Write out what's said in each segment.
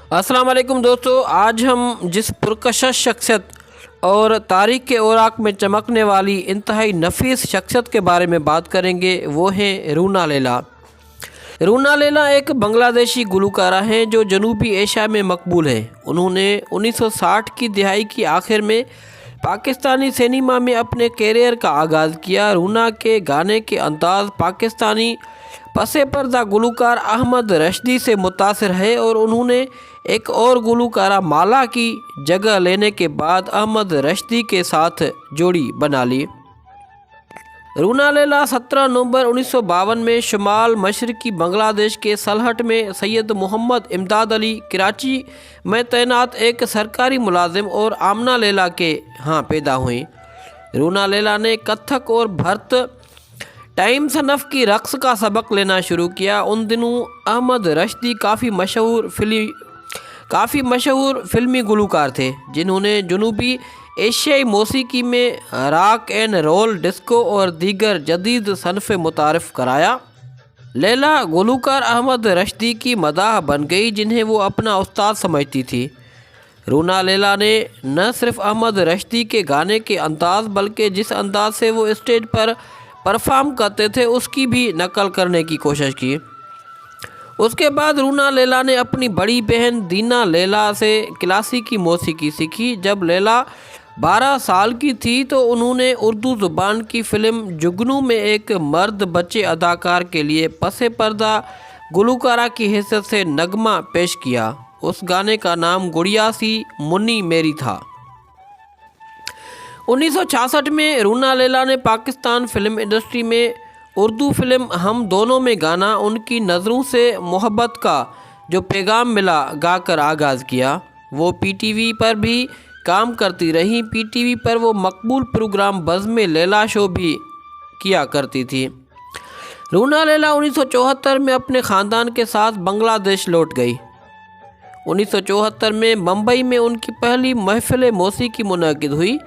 अस्सलाम वालेकुम दोस्तों, आज हम जिस पुरकशिश शख्सियत और तारीख़ के औराक में चमकने वाली इंतहाई नफीस शख्सियत के बारे में बात करेंगे वो हैं रूना लैला। रूना लैला एक बांग्लादेशी गुलकारा हैं जो जनूबी एशिया में मकबूल हैं। उन्होंने 1960 की दहाई की आखिर में पाकिस्तानी सिनेमा में अपने कैरियर का आगाज़ किया। रूना के गाने के अंदाज़ पाकिस्तानी पसे पर्दा गुलकार अहमद रश्दी से मुतासिर है और उन्होंने एक और गुलकारा माला की जगह लेने के बाद अहमद रश्दी के साथ जोड़ी बना ली। रूना लैला 17 नवंबर 1952 में शुमाल मशरकी बांग्लादेश के सलहट में सैयद मोहम्मद इमदाद अली कराची में तैनात एक सरकारी मुलाजिम और आमना लैला के यहाँ पैदा हुई। रूना लैला ने कथक और भरत टाइम सनफ़ की रक़्स का सबक लेना शुरू किया। उन दिनों अहमद रश्दी काफ़ी मशहूर फिल्मी गुलकार थे जिन्होंने जनूबी एशियाई मौसीकी में रॉक एंड रोल, डिस्को और दीगर जदीद सनफ़े मुतारफ़ कराया। लैला गुलकार अहमद रश्दी की मदाह बन गई जिन्हें वो अपना उस्ताद समझती थी। रूना लैला ने न सिर्फ अहमद रश्दी के गाने के अंदाज़ बल्कि जिस अंदाज से वो स्टेज पर परफॉर्म करते थे उसकी भी नकल करने की कोशिश की। उसके बाद रूना लैला ने अपनी बड़ी बहन दीना लैला से क्लासिकी मौसीकी सीखी। जब लैला 12 साल की थी तो उन्होंने उर्दू ज़ुबान की फ़िल्म जुगनू में एक मर्द बच्चे अदाकार के लिए पसे पर्दा गुलकारा की हैसियत से नगमा पेश किया। उस गाने का नाम गुड़िया सी मुन्नी मेरी था। 1966 में रूना लैला ने पाकिस्तान फिल्म इंडस्ट्री में उर्दू फिल्म हम दोनों में गाना उनकी नज़रों से मोहब्बत का जो पैगाम मिला गाकर आगाज़ किया। वो पीटीवी पर भी काम करती रहीं। पीटीवी पर वो मकबूल प्रोग्राम बज़्म लैला शो भी किया करती थी। रूना लैला 1974 में अपने ख़ानदान के साथ बांग्लादेश लौट गई। 1974 में मुंबई में उनकी पहली महफ़िल मौसीकी मुनक़िद हुई।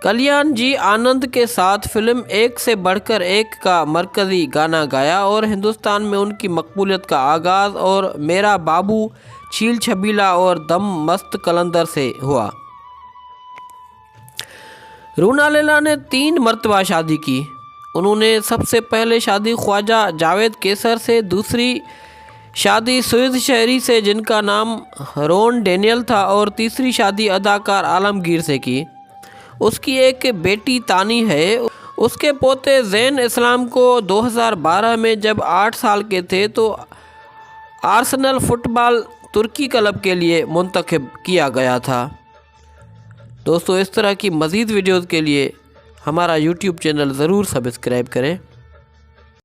कल्याण जी आनंद के साथ फिल्म एक से बढ़कर एक का मरकज़ी गाना गाया और हिंदुस्तान में उनकी मकबूलियत का आगाज़ और मेरा बाबू, छील छबीला और दम मस्त कलंदर से हुआ। रूना लैला ने 3 मरतबा शादी की। उन्होंने सबसे पहले शादी ख्वाजा जावेद केसर से, दूसरी शादी सुइद शहरी से जिनका नाम रोन डेनियल था और तीसरी शादी अदाकार आलमगीर से की। उसकी एक बेटी तानी है। उसके पोते ज़ैन इस्लाम को 2012 में जब 8 साल के थे तो आर्सेनल फुटबॉल तुर्की क्लब के लिए मुंतखब किया गया था। दोस्तों, इस तरह की मज़ीद वीडियोज़ के लिए हमारा यूट्यूब चैनल ज़रूर सब्सक्राइब करें।